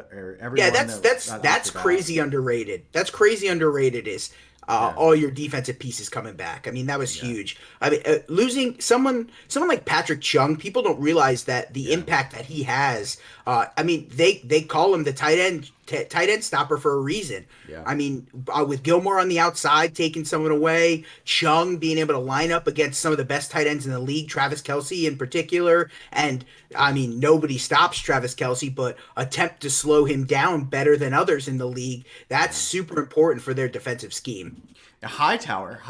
Speaker 2: that's crazy underrated. That's crazy underrated. Is Yeah.
Speaker 1: all your defensive pieces coming back. I mean, that was
Speaker 2: Yeah.
Speaker 1: huge. I mean, losing someone like Patrick Chung, people don't realize that the
Speaker 2: Yeah.
Speaker 1: impact that he has. I mean, they call him the tight end stopper for a reason.
Speaker 2: Yeah.
Speaker 1: I mean, with Gilmore on the outside taking someone away, Chung being able to line up against some of the best tight ends in the league, Travis Kelce in particular, and I mean, nobody stops Travis Kelce, but attempt to slow him down better than others in the league. That's
Speaker 2: Yeah.
Speaker 1: super important for their defensive scheme.
Speaker 2: Hightower,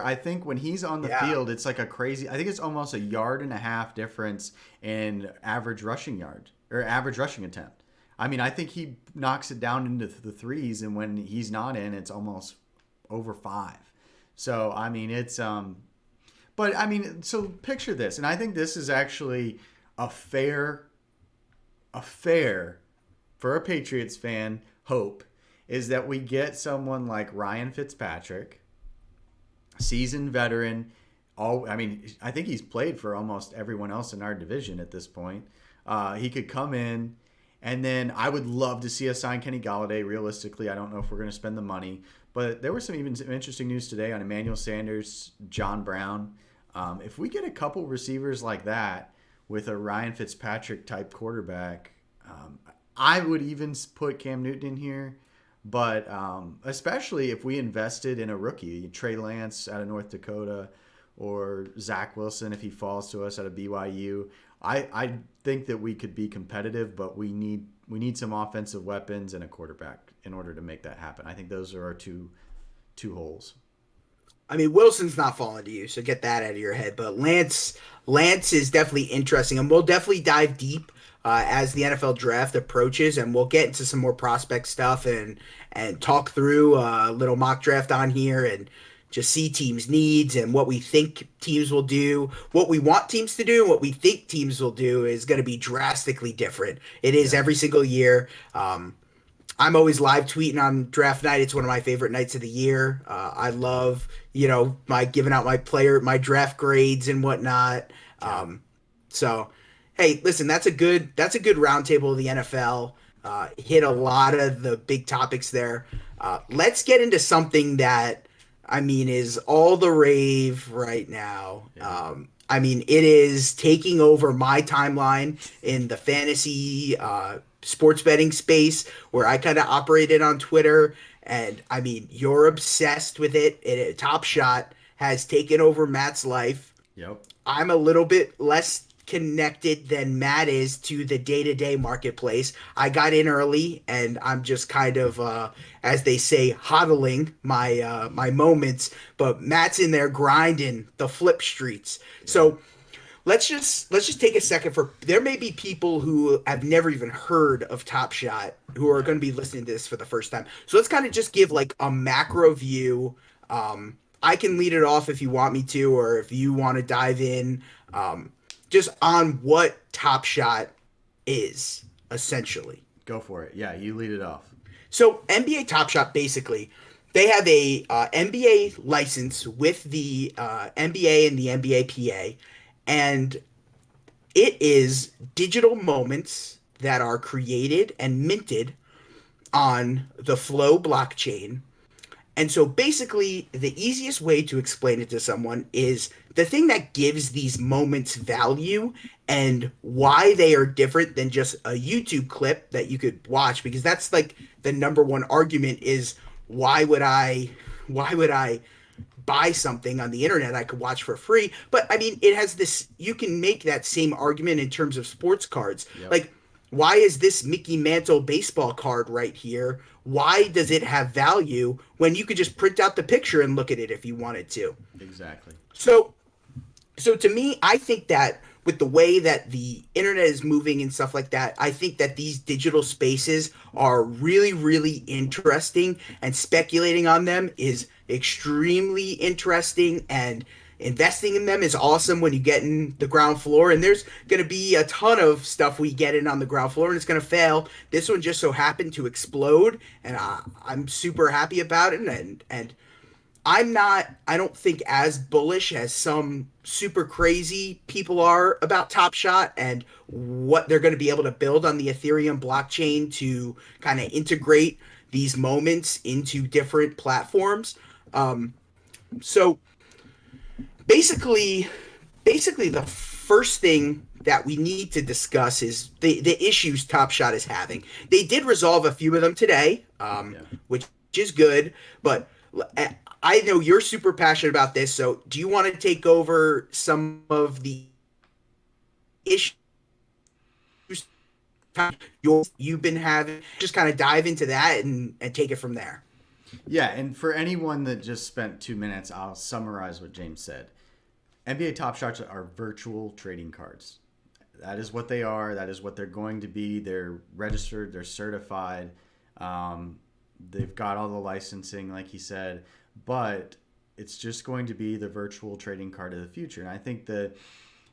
Speaker 2: I think when he's on the
Speaker 1: Yeah.
Speaker 2: field, it's like a crazy. I think it's almost a yard and a half difference in average rushing yard or average rushing attempt. I mean, I think he knocks it down into the threes, and when he's not in, it's almost over 5. So I mean, but I mean, so picture this, and I think this is actually a fair for a Patriots fan hope is that we get someone like Ryan Fitzpatrick, seasoned veteran. I mean, I think he's played for almost everyone else in our division at this point. He could come in, and then I would love to see us sign Kenny Golloday. Realistically, I don't know if we're going to spend the money, but there was some interesting news today on Emmanuel Sanders, John Brown. If we get a couple receivers like that with a Ryan Fitzpatrick type quarterback, I would even put Cam Newton in here. But especially if we invested in a rookie, Trey Lance out of North Dakota or Zach Wilson if he falls to us out of BYU, I think that we could be competitive, but we need some offensive weapons and a quarterback in order to make that happen. I think those are our two holes.
Speaker 1: I mean, Wilson's not falling to you, so get that out of your head. But Lance is definitely interesting, and we'll definitely dive deep as the NFL draft approaches, and we'll get into some more prospect stuff and talk through a little mock draft on here and just see teams' needs and what we think teams will do. What we want teams to do and what we think teams will do is going to be drastically different. It is
Speaker 2: Yeah.
Speaker 1: every single year. I'm always live tweeting on draft night. It's one of my favorite nights of the year. I love, my giving out my draft grades and whatnot. So, hey, listen, that's a good roundtable of the NFL. Hit a lot of the big topics there. Let's get into something that I mean is all the rave right now.
Speaker 2: Yeah.
Speaker 1: I mean, it is taking over my timeline in the fantasy sports betting space where I kind of operated on Twitter. And I mean, you're obsessed with it. Top Shot has taken over Matt's life.
Speaker 2: Yep.
Speaker 1: I'm a little bit less connected than Matt is to the day-to-day marketplace. I got in early, and I'm just kind of, as they say, hodling my moments. But Matt's in there grinding the flip streets. So let's just take a second for there may be people who have never even heard of Top Shot who are going to be listening to this for the first time. So let's kind of just give like a macro view. I can lead it off if you want me to, or if you want to dive in. Just on what Top Shot is, essentially.
Speaker 2: Go for it. Yeah, you lead it off.
Speaker 1: So NBA Top Shot, basically, they have a NBA license with the NBA and the NBA PA, and it is digital moments that are created and minted on the Flow blockchain. And so basically, the easiest way to explain it to someone is the thing that gives these moments value and why they are different than just a YouTube clip that you could watch, because that's like the number one argument is why would I buy something on the internet I could watch for free? But I mean, it has this, you can make that same argument in terms of sports cards.
Speaker 2: Yep.
Speaker 1: Like, why is this Mickey Mantle baseball card right here? Why does it have value when you could just print out the picture and look at it if you wanted to?
Speaker 2: Exactly.
Speaker 1: So to me, I think that with the way that the internet is moving and stuff like that, I think that these digital spaces are really, really interesting, and speculating on them is extremely interesting, and investing in them is awesome when you get in the ground floor. And there's going to be a ton of stuff we get in on the ground floor and it's going to fail. This one just so happened to explode, and I'm super happy about it. And I don't think as bullish as some super crazy people are about Top Shot and what they're going to be able to build on the Ethereum blockchain to kind of integrate these moments into different platforms. So basically, the first thing that we need to discuss is the issues Top Shot is having. They did resolve a few of them today,
Speaker 2: Yeah.
Speaker 1: which is good. But I know you're super passionate about this. So do you want to take over some of the issues you've been having? Just kind of dive into that and take it from there.
Speaker 2: Yeah, and for anyone that just spent 2 minutes, I'll summarize what James said. NBA Top Shots are virtual trading cards. That is what they are. That is what they're going to be. They're registered. They're certified. They've got all the licensing, like he said, but it's just going to be the virtual trading card of the future. And I think that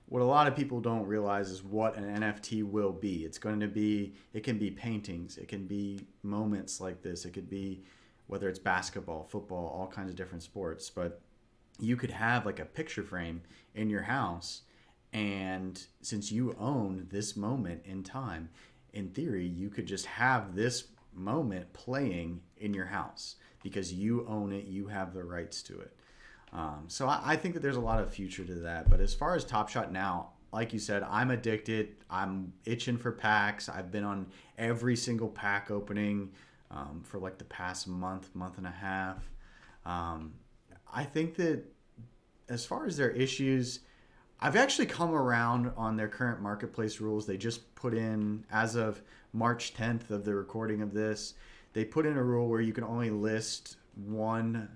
Speaker 2: what a lot of people don't realize is what an NFT will be. It's going to be, it can be paintings. It can be moments like this. It could be whether it's basketball, football, all kinds of different sports. But you could have like a picture frame in your house, and since you own this moment in time, in theory you could just have this moment playing in your house because you own it, you have the rights to it. So I think that there's a lot of future to that. But as far as Top Shot now, like you said, I'm addicted. I'm itching for packs. I've been on every single pack opening for like the past month and a half. I think that as far as their issues, I've actually come around on their current marketplace rules. They just put in, as of March 10th of the recording of this, they put in a rule where you can only list one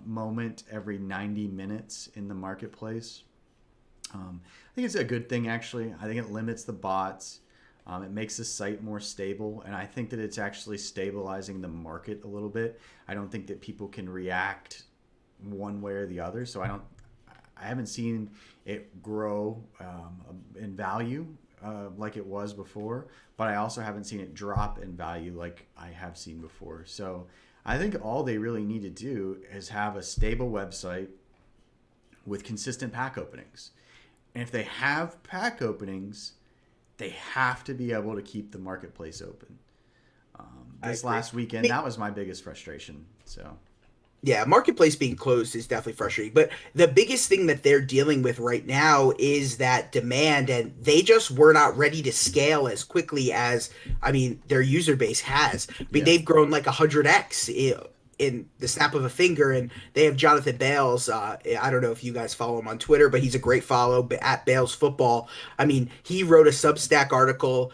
Speaker 2: moment every 90 minutes in the marketplace. I think it's a good thing, actually. I think it limits the bots. It makes the site more stable, and I think that it's actually stabilizing the market a little bit. I don't think that people can react one way or the other, so I haven't seen it grow in value like it was before, but I also haven't seen it drop in value like I have seen before. So I think all they really need to do is have a stable website with consistent pack openings. And if they have pack openings, they have to be able to keep the marketplace open. This last weekend, that was my biggest frustration. So,
Speaker 1: yeah, marketplace being closed is definitely frustrating. But the biggest thing that they're dealing with right now is that demand, and they just were not ready to scale as quickly as, I mean, their user base has. I mean,
Speaker 2: yeah.
Speaker 1: they've grown like 100x in the snap of a finger, and they have Jonathan Bales. I don't know if you guys follow him on Twitter, but he's a great follow at Bales Football. I mean, he wrote a Substack article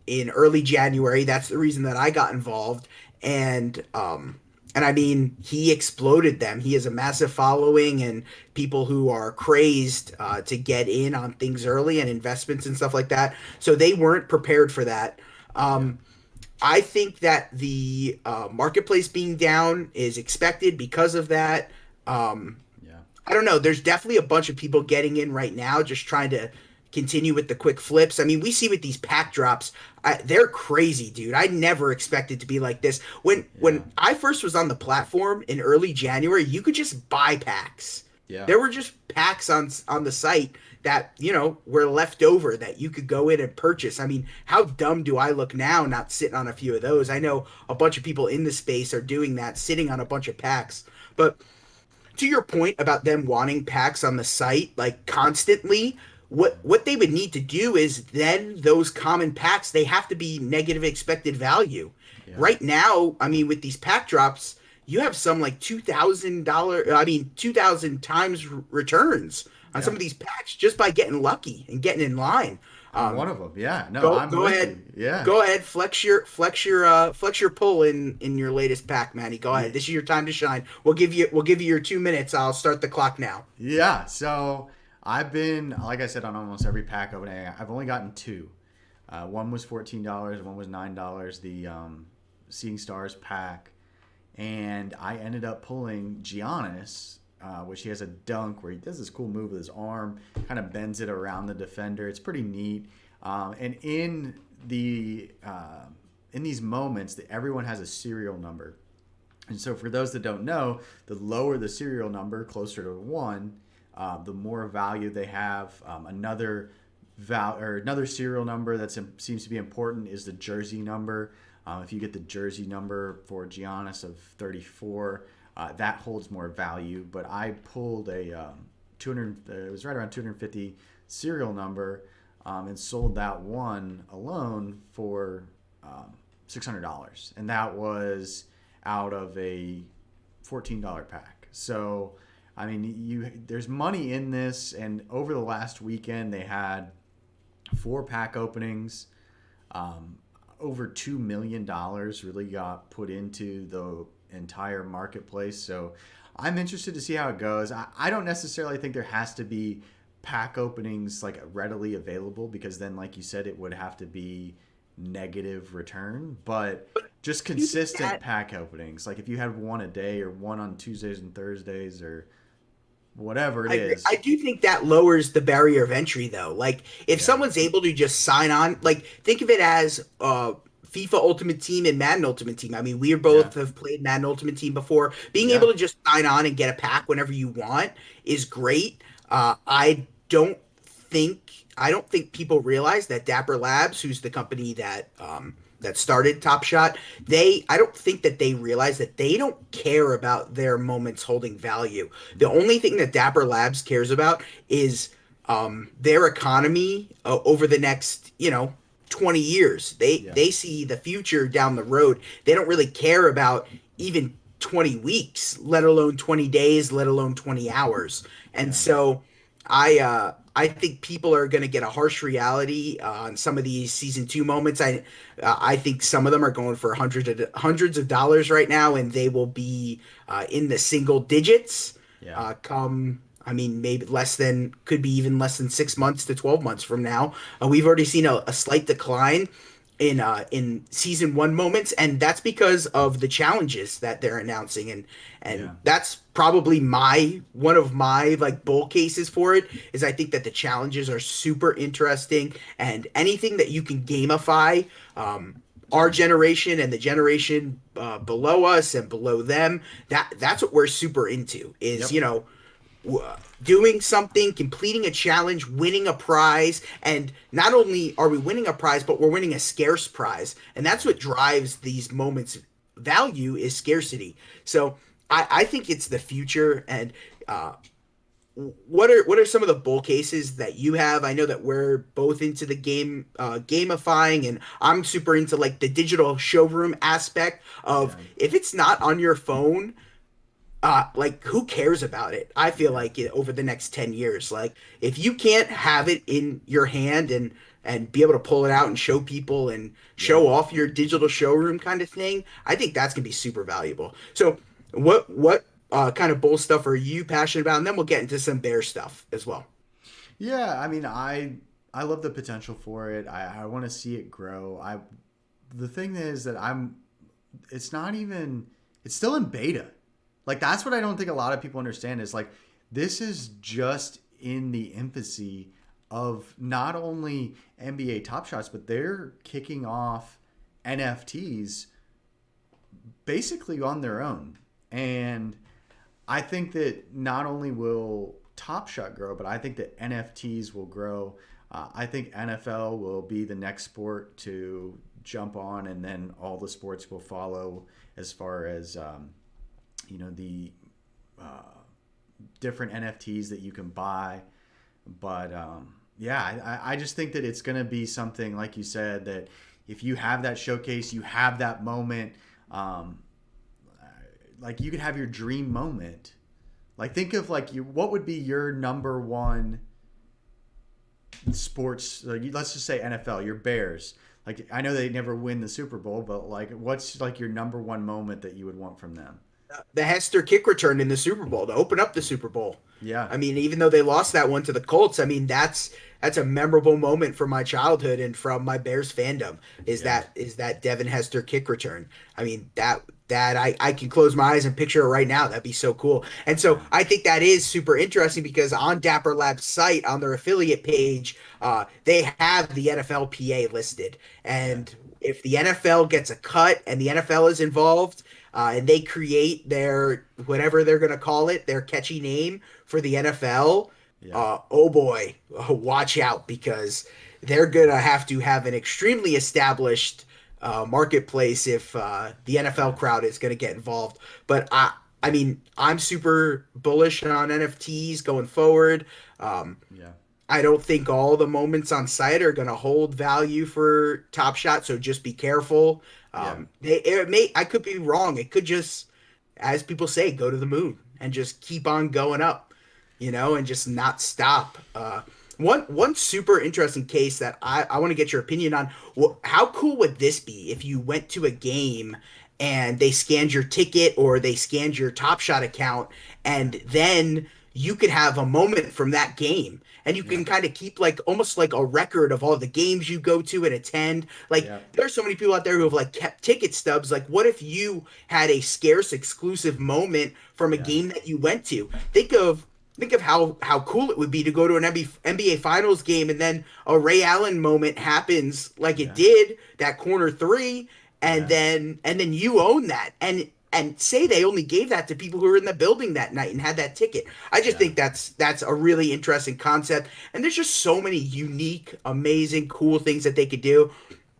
Speaker 1: in early January. That's the reason that I got involved, and I mean, he exploded them. He has a massive following and people who are crazed to get in on things early and investments and stuff like that. So they weren't prepared for that. I think that the marketplace being down is expected because of that. I don't know. There's definitely a bunch of people getting in right now just trying to continue with the quick flips. I mean, we see with these pack drops, they're crazy, dude. I never expected to be like this. When I first was on the platform in early January, you could just buy packs.
Speaker 2: Yeah.
Speaker 1: There were just packs on the site that, you know, were left over that you could go in and purchase. I mean, how dumb do I look now not sitting on a few of those? I know a bunch of people in the space are doing that, sitting on a bunch of packs. But to your point about them wanting packs on the site like constantly, what they would need to do is then those common packs, they have to be negative expected value.
Speaker 2: Yeah.
Speaker 1: Right now, I mean, with these pack drops, you have some like $2,000 times returns on some of these packs just by getting lucky and getting in line.
Speaker 2: One of them, yeah. No,
Speaker 1: Go ahead.
Speaker 2: You. Yeah.
Speaker 1: Go ahead. Flex your pull in your latest pack, Manny. Go ahead. This is your time to shine. We'll give you your 2 minutes. I'll start the clock now.
Speaker 2: Yeah. So I've been, like I said, on almost every pack opening. I've only gotten two. One was $14. One was $9. The Seeing Stars pack, and I ended up pulling Giannis. Which he has a dunk where he does this cool move with his arm, kind of bends it around the defender. It's pretty neat. And in these moments, everyone has a serial number. And so for those that don't know, the lower the serial number, closer to 1, the more value they have. Another serial number that seems to be important is the jersey number. If you get the jersey number for Giannis of 34, that holds more value. But I pulled a 200. It was right around 250 serial number, and sold that one alone for $600, and that was out of a $14 pack. So, I mean, there's money in this, and over the last weekend they had 4 pack openings. Over $2 million really got put into the entire marketplace. So I'm interested to see how it goes. I don't necessarily think there has to be pack openings like readily available, because then, like you said, it would have to be negative return. But just consistent pack openings, like if you had one a day or one on Tuesdays and Thursdays or whatever it is.
Speaker 1: I do think that lowers the barrier of entry, though. Like, if someone's able to just sign on, like, think of it as FIFA Ultimate Team and Madden Ultimate Team. I mean, we both have played Madden Ultimate Team before. Being able to just sign on and get a pack whenever you want is great. I don't think people realize that Dapper Labs, who's the company that started TopShot, I don't think that they realize that they don't care about their moments holding value. The only thing that Dapper Labs cares about is their economy over the next, 20 years. They see the future down the road. They don't really care about even 20 weeks, let alone 20 days, let alone 20 hours. And so I think people are going to get a harsh reality on some of these season 2 moments. I think some of them are going for hundreds of dollars right now, and they will be in the single digits come. I mean, maybe could be even less than 6 months to 12 months from now. We've already seen a slight decline in season 1 moments, and that's because of the challenges that they're announcing, and that's probably one of my like bull cases for it. Is I think that the challenges are super interesting, and anything that you can gamify our generation and the generation below us and below them, that's what we're super into, is doing something, completing a challenge, winning a prize. And not only are we winning a prize, but we're winning a scarce prize. And that's what drives these moments value, is scarcity. So I think it's the future. And what are some of the bull cases that you have? I know that we're both into the gamifying, and I'm super into like the digital showroom aspect of if it's not on your phone, like, who cares about it? I feel like over the next 10 years, like, if you can't have it in your hand and be able to pull it out and show people and show off your digital showroom kind of thing, I think that's gonna be super valuable. So what kind of bull stuff are you passionate about? And then we'll get into some bear stuff as well.
Speaker 2: Yeah, I mean, I love the potential for it. I want to see it grow. The thing is that it's still in beta. Like, that's what I don't think a lot of people understand, is like, this is just in the infancy of not only NBA Topshots, but they're kicking off NFTs basically on their own. And I think that not only will TopShot grow, but I think that NFTs will grow. I think NFL will be the next sport to jump on, and then all the sports will follow as far as the different NFTs that you can buy. But I just think that it's going to be something, like you said, that if you have that showcase, you have that moment, like, you could have your dream moment. Like, think of like what would be your number one sports, like, let's just say NFL, your Bears. Like, I know they never win the Super Bowl, but like, what's like your number one moment that you would want from them?
Speaker 1: The Hester kick return in the Super Bowl to open up the Super Bowl.
Speaker 2: Yeah.
Speaker 1: I mean, even though they lost that one to the Colts, I mean, that's a memorable moment from my childhood and from my Bears fandom, is that Devin Hester kick return. I mean, that I can close my eyes and picture it right now. That'd be so cool. And so I think that is super interesting, because on Dapper Labs' site, on their affiliate page, they have the NFLPA listed. And if the NFL gets a cut and the NFL is involved, and they create their, whatever they're going to call it, their catchy name for the NFL, oh boy, watch out, because they're going to have an extremely established marketplace if the NFL crowd is going to get involved. But I mean, I'm super bullish on NFTs going forward. Um,
Speaker 2: Yeah.
Speaker 1: I don't think all the moments on site are going to hold value for Top Shot, so just be careful.
Speaker 2: Yeah.
Speaker 1: I could be wrong. It could just, as people say, go to the moon and just keep on going up, and just not stop. One super interesting case that I want to get your opinion on. How cool would this be if you went to a game and they scanned your ticket or they scanned your Top Shot account, and then you could have a moment from that game, and you
Speaker 2: Yeah.
Speaker 1: can kind of keep like almost like a record of all the games you go to and attend. Like
Speaker 2: Yeah.
Speaker 1: there's so many people out there who have like kept ticket stubs. Like what if you had a scarce exclusive moment from a
Speaker 2: Yeah.
Speaker 1: game that you went to? Think of how cool it would be to go to an NBA Finals game and then a Ray Allen moment happens like it
Speaker 2: Yeah.
Speaker 1: did that corner three, and
Speaker 2: Yeah.
Speaker 1: then you own that, and say they only gave that to people who were in the building that night and had that ticket. I just
Speaker 2: Yeah.
Speaker 1: think that's a really interesting concept, and there's just so many unique, amazing, cool things that they could do.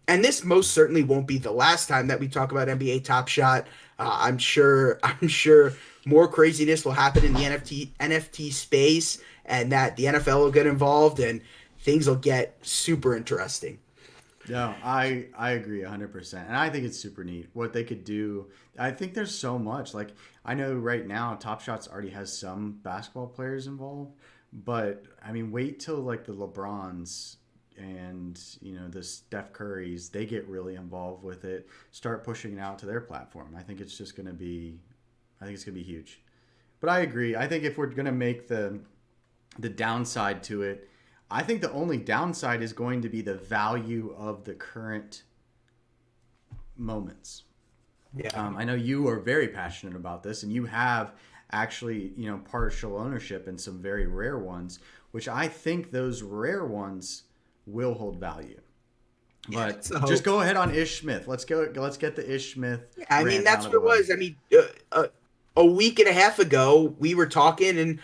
Speaker 1: And this most certainly won't be the last time that we talk about NBA Top Shot. I'm sure more craziness will happen in the NFT space, and that the NFL will get involved, and things will get super interesting.
Speaker 2: No, I agree 100%. And I think it's super neat what they could do. I think there's so much. Like I know right now Top Shots already has some basketball players involved, but I mean wait till like the LeBrons and the Steph Currys, they get really involved with it, start pushing it out to their platform. I think it's going to be huge. But I agree. I think if we're going to make the downside to it, I think the only downside is going to be the value of the current moments.
Speaker 1: Yeah.
Speaker 2: I know you are very passionate about this, and you have actually, partial ownership in some very rare ones, which I think those rare ones will hold value. But
Speaker 1: So
Speaker 2: just go ahead on Ish Smith. Let's go. Let's get the Ish Smith
Speaker 1: I mean,
Speaker 2: rant out
Speaker 1: that's
Speaker 2: of
Speaker 1: what
Speaker 2: the
Speaker 1: it
Speaker 2: way.
Speaker 1: was. I mean, a week and a half ago, we were talking, and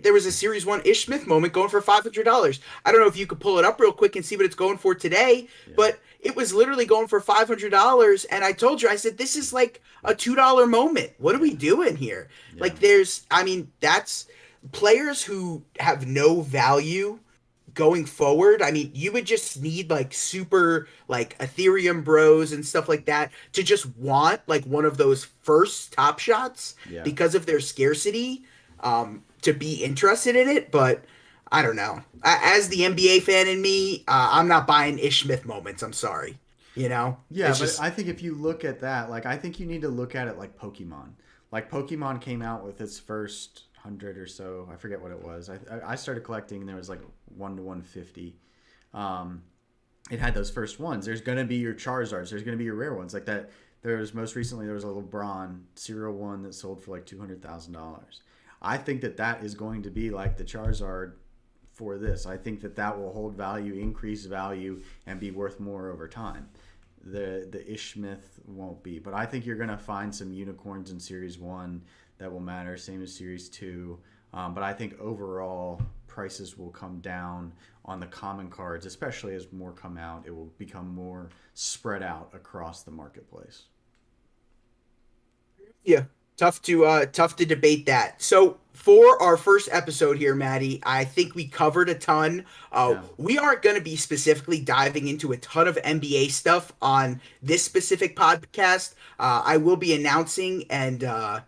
Speaker 1: there was a Series 1 Ish Smith moment going for $500. I don't know if you could pull it up real quick and see what it's going for today,
Speaker 2: Yeah,
Speaker 1: but it was literally going for $500. And I told you, I said, this is like a $2 moment. What are we
Speaker 2: yeah,
Speaker 1: doing here?
Speaker 2: yeah,
Speaker 1: Like, that's players who have no value going forward. I mean, you would just need like super like Ethereum bros and stuff like that to just want like one of those first top shots
Speaker 2: yeah.
Speaker 1: because of their scarcity, to be interested in it. But I don't know. As the NBA fan in me, I'm not buying Ish Smith moments. I'm sorry.
Speaker 2: Yeah,
Speaker 1: It's
Speaker 2: but
Speaker 1: just
Speaker 2: I think if you look at that, like I think you need to look at it like Pokemon. Like Pokemon came out with its first 100 or so. I forget what it was. I started collecting and there was like 1 to 150. Um, it had those first ones. There's gonna be your Charizards. There's gonna be your rare ones like that. There's most recently there was a LeBron serial one that sold for like $200,000. I think that is going to be like the Charizard for this. I think that will hold value, increase value, and be worth more over time. The Ish Smith won't be, but I think you're gonna find some unicorns in Series 1 that will matter. Same as Series 2, but I think overall prices will come down on the common cards, especially as more come out. It will become more spread out across the marketplace.
Speaker 1: yeah, tough to debate that. So for our first episode here, Maddie, I think we covered a ton.
Speaker 2: Yeah,
Speaker 1: We aren't going to be specifically diving into a ton of NBA stuff on this specific podcast. I will be announcing a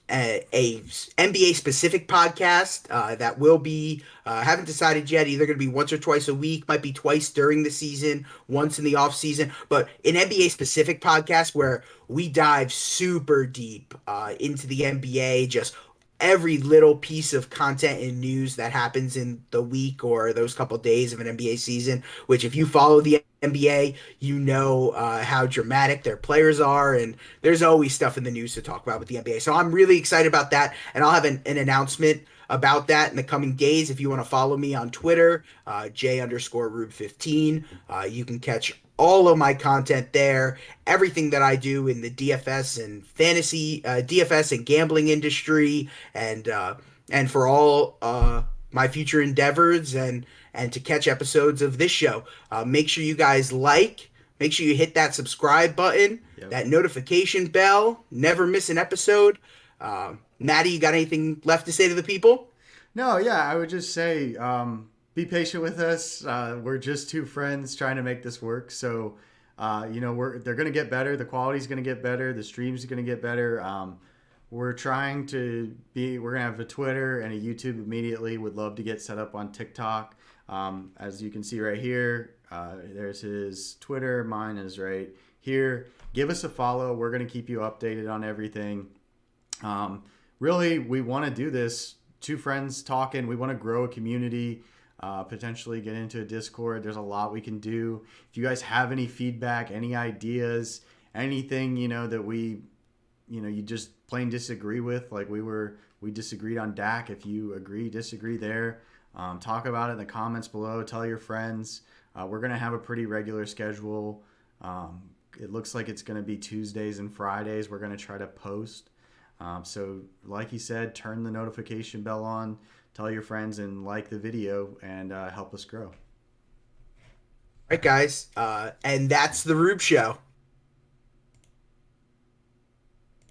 Speaker 1: NBA specific podcast that will be haven't decided yet, either going to be once or twice a week, might be twice during the season, once in the off season, but an NBA specific podcast where we dive super deep into the NBA, just every little piece of content and news that happens in the week or those couple days of an NBA season, which if you follow the NBA, you know how dramatic their players are, and there's always stuff in the news to talk about with the NBA. So I'm really excited about that, and I'll have an announcement about that in the coming days. If you want to follow me on Twitter, J_Rube15, you can catch all of my content there, everything that I do in the DFS and fantasy, DFS and gambling industry, and for all my future endeavors, and to catch episodes of this show. Make sure you guys make sure you hit that subscribe button,
Speaker 2: yep,
Speaker 1: that notification bell, never miss an episode. Maddie, you got anything left to say to the people?
Speaker 2: No, yeah, I would just say be patient with us. We're just two friends trying to make this work. So, they're going to get better. The quality's going to get better. The streams are going to get better. We're trying to we're going to have a Twitter and a YouTube immediately. Would love to get set up on TikTok. As you can see right here, there's his Twitter. Mine is right here. Give us a follow. We're going to keep you updated on everything. Really, we want to do this. Two friends talking. We want to grow a community, potentially get into a Discord. There's a lot we can do. If you guys have any feedback, any ideas, anything, that we, you just plain disagree with, like we disagreed on Dak. If you agree, disagree there, talk about it in the comments below. Tell your friends. We're going to have a pretty regular schedule. It looks like it's going to be Tuesdays and Fridays. We're going to try to post. So like he said, turn the notification bell on, tell your friends, and like the video, and help us grow.
Speaker 1: All right, guys. And that's the Rueb Show.